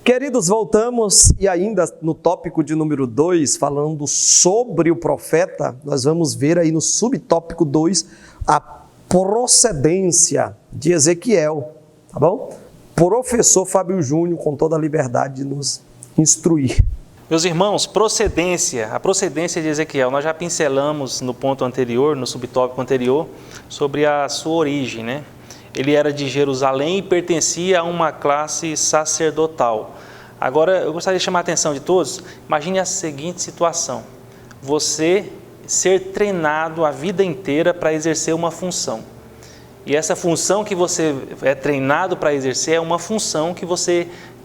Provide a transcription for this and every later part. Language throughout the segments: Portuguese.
Queridos, voltamos e ainda no tópico de número 2, falando sobre o profeta, nós vamos ver aí no subtópico 2 a procedência de Ezequiel, tá bom? Professor Fábio Júnior, com toda a liberdade de nos instruir. Meus irmãos, a procedência de Ezequiel, nós já pincelamos no ponto anterior, no subtópico anterior, sobre a sua origem, né? Ele era de Jerusalém e pertencia a uma classe sacerdotal. Agora, eu gostaria de chamar a atenção de todos, imagine a seguinte situação: você ser treinado a vida inteira para exercer uma função. E essa função que você é treinado para exercer é uma função que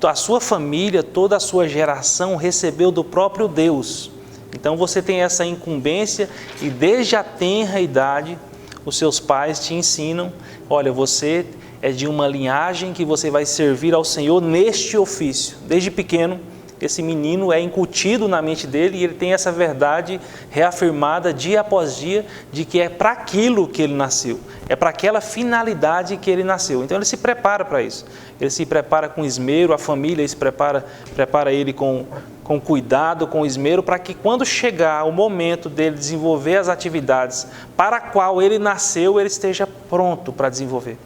a sua família, toda a sua geração recebeu do próprio Deus. Então você tem essa incumbência e desde a tenra idade os seus pais te ensinam: olha, você é de uma linhagem que você vai servir ao Senhor neste ofício. Desde pequeno, esse menino é incutido na mente dele e ele tem essa verdade reafirmada dia após dia de que é para aquilo que ele nasceu, é para aquela finalidade que ele nasceu. Então ele se prepara para isso, ele se prepara com esmero, a família se prepara ele com cuidado, com esmero, para que quando chegar o momento dele desenvolver as atividades para a qual ele nasceu, ele esteja pronto para desenvolver.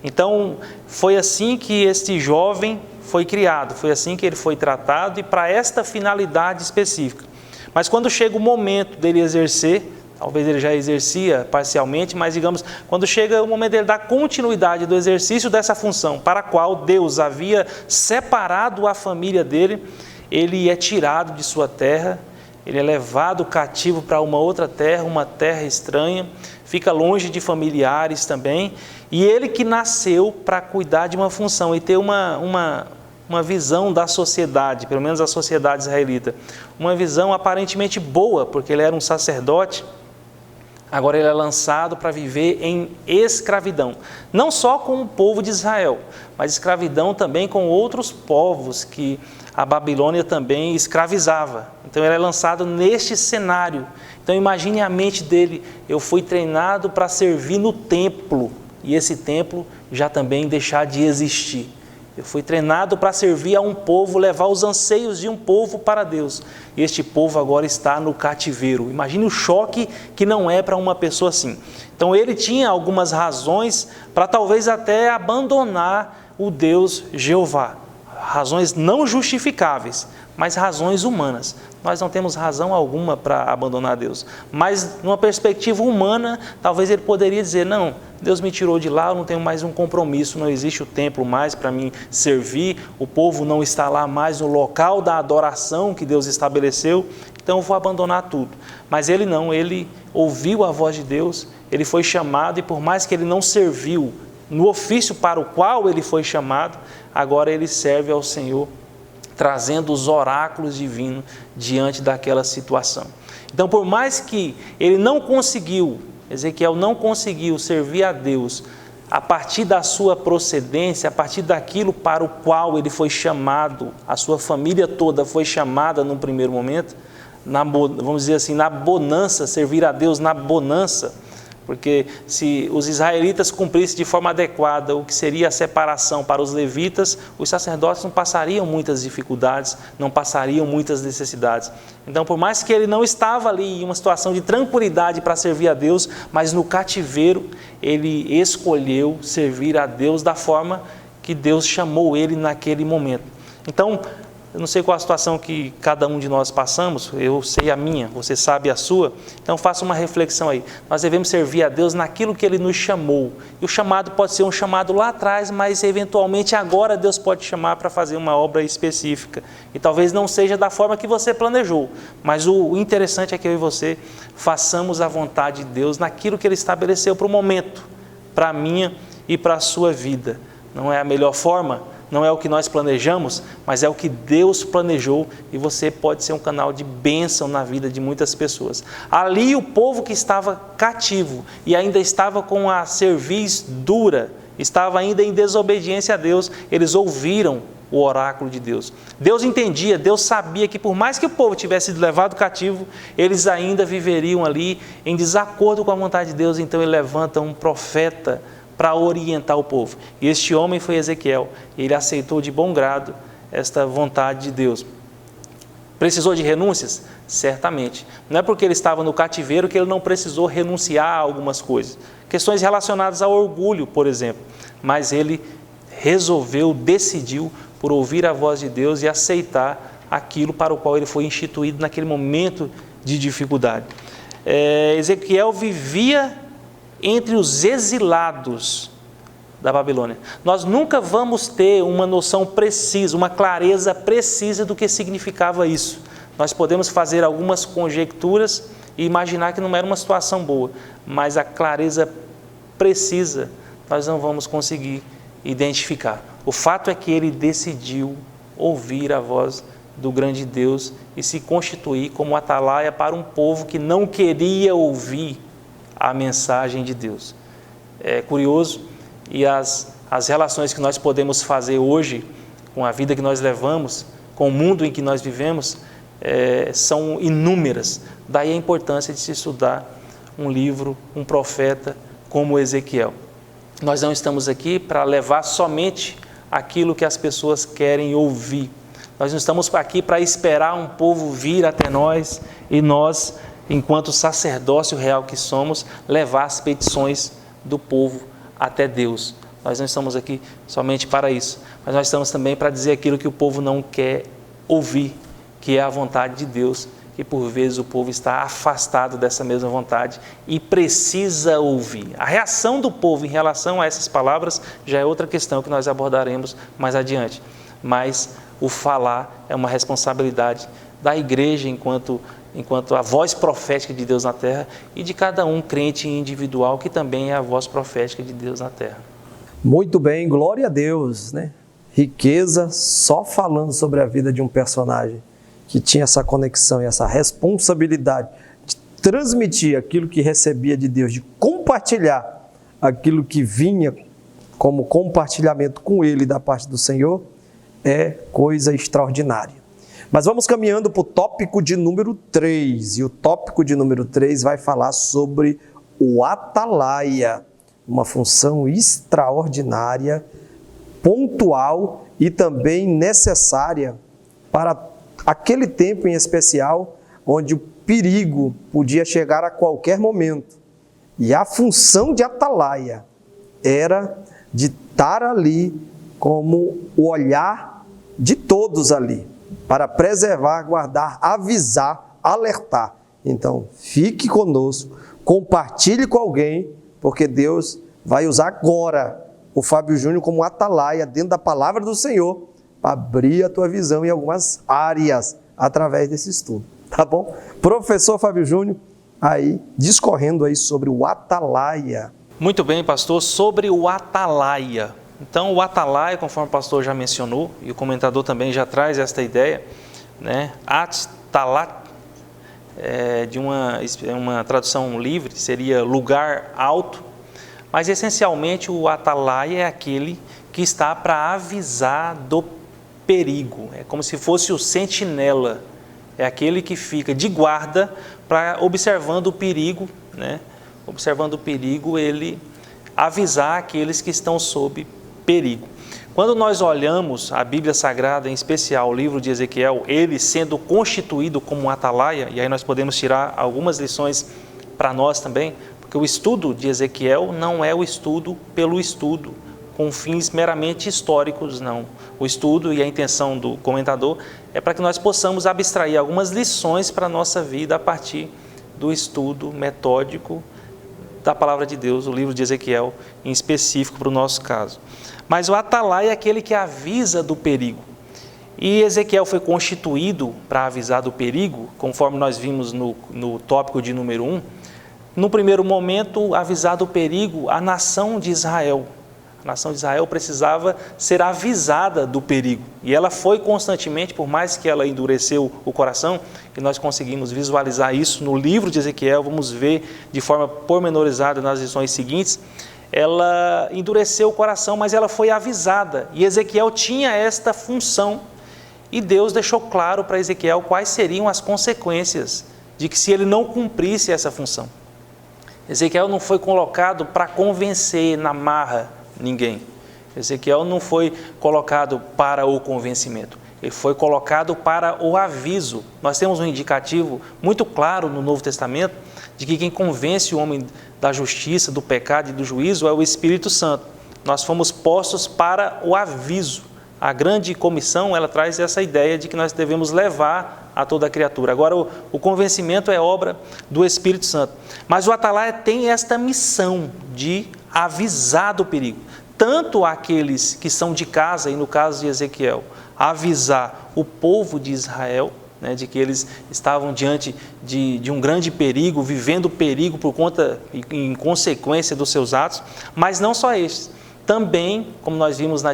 Então foi assim que este jovem foi criado, foi assim que ele foi tratado e para esta finalidade específica. Mas quando chega o momento dele exercer, talvez ele já exercia parcialmente, mas digamos, quando chega o momento dele dar continuidade do exercício dessa função para a qual Deus havia separado a família dele, ele é tirado de sua terra, ele é levado cativo para uma outra terra, uma terra estranha, fica longe de familiares também, e ele que nasceu para cuidar de uma função e ter uma visão da sociedade, pelo menos a sociedade israelita, uma visão aparentemente boa, porque ele era um sacerdote. Agora ele é lançado para viver em escravidão, não só com o povo de Israel, mas escravidão também com outros povos que a Babilônia também escravizava. Então ele é lançado neste cenário. Então imagine a mente dele: eu fui treinado para servir no templo, e esse templo já também deixar de existir. Eu fui treinado para servir a um povo, levar os anseios de um povo para Deus. E este povo agora está no cativeiro. Imagine o choque que não é para uma pessoa assim. Então ele tinha algumas razões para talvez até abandonar o Deus Jeová. Razões não justificáveis, mas razões humanas. Nós não temos razão alguma para abandonar Deus. Mas numa perspectiva humana, talvez ele poderia dizer: não, Deus me tirou de lá, eu não tenho mais um compromisso, não existe o templo mais para mim servir, o povo não está lá mais no local da adoração que Deus estabeleceu, então eu vou abandonar tudo. Mas ele não, ele ouviu a voz de Deus, ele foi chamado, e por mais que ele não serviu no ofício para o qual ele foi chamado, agora ele serve ao Senhor, trazendo os oráculos divinos diante daquela situação. Então, por mais que ele não conseguiu, Ezequiel não conseguiu servir a Deus a partir da sua procedência, a partir daquilo para o qual ele foi chamado, a sua família toda foi chamada num primeiro momento, vamos dizer assim, na bonança, servir a Deus na bonança, porque se os israelitas cumprissem de forma adequada o que seria a separação para os levitas, os sacerdotes não passariam muitas dificuldades, não passariam muitas necessidades. Então, por mais que ele não estava ali em uma situação de tranquilidade para servir a Deus, mas no cativeiro ele escolheu servir a Deus da forma que Deus chamou ele naquele momento. Então, eu não sei qual a situação que cada um de nós passamos, eu sei a minha, você sabe a sua, então faça uma reflexão aí. Nós devemos servir a Deus naquilo que Ele nos chamou. E o chamado pode ser um chamado lá atrás, mas eventualmente agora Deus pode chamar para fazer uma obra específica. E talvez não seja da forma que você planejou, mas o interessante é que eu e você façamos a vontade de Deus naquilo que Ele estabeleceu para o momento, para a minha e para a sua vida. Não é a melhor forma? Não é o que nós planejamos, mas é o que Deus planejou, e você pode ser um canal de bênção na vida de muitas pessoas. Ali o povo que estava cativo e ainda estava com a cerviz dura, estava ainda em desobediência a Deus, eles ouviram o oráculo de Deus. Deus entendia, Deus sabia que por mais que o povo tivesse sido levado cativo, eles ainda viveriam ali em desacordo com a vontade de Deus. Então ele levanta um profeta para orientar o povo. E este homem foi Ezequiel. Ele aceitou de bom grado esta vontade de Deus. Precisou de renúncias? Certamente. Não é porque ele estava no cativeiro que ele não precisou renunciar a algumas coisas. Questões relacionadas ao orgulho, por exemplo. Mas ele resolveu, decidiu por ouvir a voz de Deus e aceitar aquilo para o qual ele foi instituído naquele momento de dificuldade. Ezequiel vivia entre os exilados da Babilônia. Nós nunca vamos ter uma noção precisa, uma clareza precisa do que significava isso. Nós podemos fazer algumas conjecturas e imaginar que não era uma situação boa, mas a clareza precisa nós não vamos conseguir identificar. O fato é que ele decidiu ouvir a voz do grande Deus e se constituir como atalaia para um povo que não queria ouvir a mensagem de Deus. É curioso, e as relações que nós podemos fazer hoje com a vida que nós levamos, com o mundo em que nós vivemos, são inúmeras. Daí a importância de se estudar um livro, um profeta como Ezequiel. Nós não estamos aqui para levar somente aquilo que as pessoas querem ouvir. Nós não estamos aqui para esperar um povo vir até nós e nós, enquanto sacerdócio real que somos, levar as petições do povo até Deus. Nós não estamos aqui somente para isso, mas nós estamos também para dizer aquilo que o povo não quer ouvir, que é a vontade de Deus, que por vezes o povo está afastado dessa mesma vontade e precisa ouvir. A reação do povo em relação a essas palavras já é outra questão que nós abordaremos mais adiante, mas o falar é uma responsabilidade da igreja enquanto a voz profética de Deus na terra e de cada um crente individual que também é a voz profética de Deus na terra. Muito bem, glória a Deus, né? Riqueza só falando sobre a vida de um personagem que tinha essa conexão e essa responsabilidade de transmitir aquilo que recebia de Deus, de compartilhar aquilo que vinha como compartilhamento com ele da parte do Senhor, é coisa extraordinária. Mas vamos caminhando para o tópico de número 3, e o tópico de número 3 vai falar sobre o atalaia, uma função extraordinária, pontual e também necessária para aquele tempo em especial, onde o perigo podia chegar a qualquer momento. E a função de atalaia era de estar ali como o olhar de todos ali, para preservar, guardar, avisar, alertar. Então, fique conosco, compartilhe com alguém, porque Deus vai usar agora o Fábio Júnior como atalaia dentro da palavra do Senhor, para abrir a tua visão em algumas áreas através desse estudo, tá bom? Professor Fábio Júnior, aí discorrendo aí sobre o atalaia. Muito bem, pastor, sobre o atalaia. Então, o atalaia, conforme o pastor já mencionou, e o comentador também já traz esta ideia, né? Atalat, de uma tradução livre, seria lugar alto, mas essencialmente o atalaia é aquele que está para avisar do perigo, é como se fosse o sentinela, é aquele que fica de guarda para observando o perigo, né? Observando o perigo, ele avisar aqueles que estão sob perigo. Quando nós olhamos a Bíblia Sagrada, em especial o livro de Ezequiel, ele sendo constituído como um atalaia, e aí nós podemos tirar algumas lições para nós também, porque o estudo de Ezequiel não é o estudo pelo estudo, com fins meramente históricos, não. O estudo e a intenção do comentador é para que nós possamos abstrair algumas lições para a nossa vida a partir do estudo metódico da palavra de Deus, o livro de Ezequiel, em específico para o nosso caso. Mas o atalaia é aquele que avisa do perigo. E Ezequiel foi constituído para avisar do perigo, conforme nós vimos no tópico de número 1, no primeiro momento, avisar do perigo a nação de Israel. A nação de Israel precisava ser avisada do perigo. E ela foi constantemente, por mais que ela endureceu o coração, que nós conseguimos visualizar isso no livro de Ezequiel, vamos ver de forma pormenorizada nas lições seguintes, ela endureceu o coração, mas ela foi avisada. E Ezequiel tinha esta função. E Deus deixou claro para Ezequiel quais seriam as consequências de que se ele não cumprisse essa função. Ezequiel não foi colocado para convencer na marra ninguém. Ezequiel não foi colocado para o convencimento. ele foi colocado para o aviso. Nós temos um indicativo muito claro no Novo Testamento de que quem convence o homem da justiça, do pecado e do juízo é o Espírito Santo. Nós fomos postos para o aviso. A grande comissão, ela traz essa ideia de que nós devemos levar a toda a criatura. Agora, o convencimento é obra do Espírito Santo. Mas o atalaia tem esta missão de avisar do perigo. Tanto aqueles que são de casa, e no caso de Ezequiel, avisar o povo de Israel, né, de que eles estavam diante de um grande perigo, vivendo perigo por conta em consequência dos seus atos, mas não só estes. Também, como nós vimos na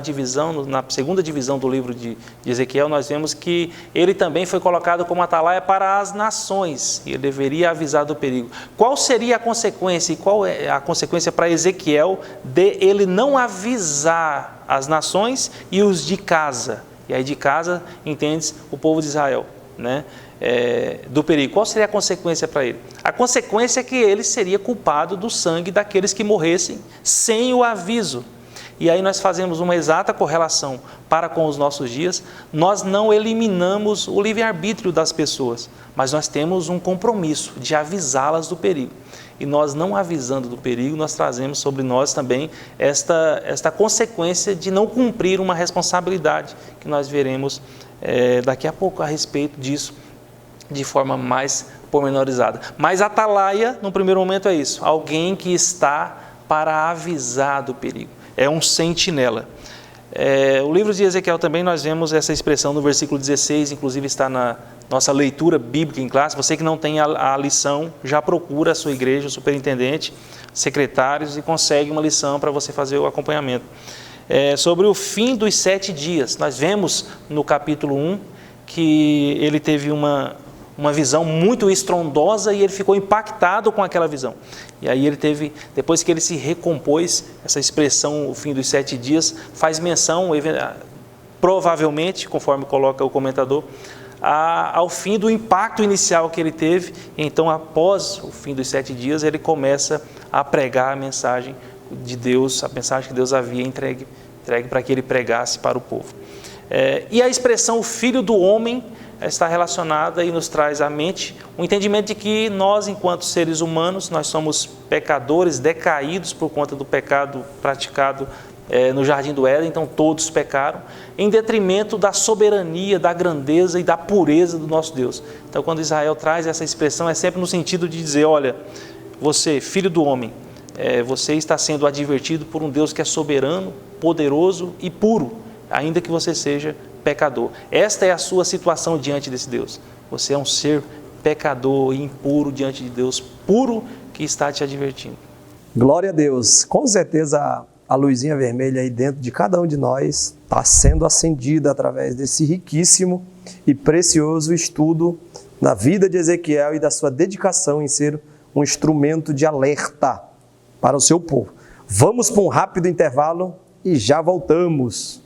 segunda divisão do livro de Ezequiel, nós vemos que ele também foi colocado como atalaia para as nações, e ele deveria avisar do perigo. Qual seria a consequência, e qual é a consequência para Ezequiel de ele não avisar as nações e os de casa? E aí de casa, entende-se, o povo de Israel, né? Do perigo. Qual seria a consequência para ele? A consequência é que ele seria culpado do sangue daqueles que morressem sem o aviso. E aí nós fazemos uma exata correlação para com os nossos dias. Nós não eliminamos o livre-arbítrio das pessoas, mas nós temos um compromisso de avisá-las do perigo. E nós não avisando do perigo, nós trazemos sobre nós também esta consequência de não cumprir uma responsabilidade, que nós veremos daqui a pouco a respeito disso, de forma mais pormenorizada. Mas atalaia, no primeiro momento, é isso: alguém que está para avisar do perigo. É um sentinela. O livro de Ezequiel também nós vemos essa expressão no versículo 16, inclusive está na nossa leitura bíblica em classe. Você que não tem a lição, já procura a sua igreja, o superintendente, secretários, e consegue uma lição para você fazer o acompanhamento. Sobre o fim dos 7 dias, nós vemos no capítulo 1 que ele teve uma visão muito estrondosa e ele ficou impactado com aquela visão. E aí ele teve, depois que ele se recompôs, essa expressão, o fim dos 7 dias, faz menção, provavelmente, conforme coloca o comentador, ao fim do impacto inicial que ele teve. Então, após o fim dos 7 dias, ele começa a pregar a mensagem de Deus, a mensagem que Deus havia entregue para que ele pregasse para o povo. E a expressão o Filho do Homem está relacionada e nos traz à mente o entendimento de que nós, enquanto seres humanos, nós somos pecadores, decaídos por conta do pecado praticado no Jardim do Éden. Então todos pecaram, em detrimento da soberania, da grandeza e da pureza do nosso Deus. Então quando Israel traz essa expressão, é sempre no sentido de dizer: olha, você, filho do homem, você está sendo advertido por um Deus que é soberano, poderoso e puro, ainda que você seja pecador. Esta é a sua situação diante desse Deus. Você é um ser pecador e impuro diante de Deus puro, que está te advertindo. Glória a Deus. Com certeza a luzinha vermelha aí dentro de cada um de nós está sendo acendida através desse riquíssimo e precioso estudo na vida de Ezequiel e da sua dedicação em ser um instrumento de alerta para o seu povo. Vamos para um rápido intervalo e já voltamos.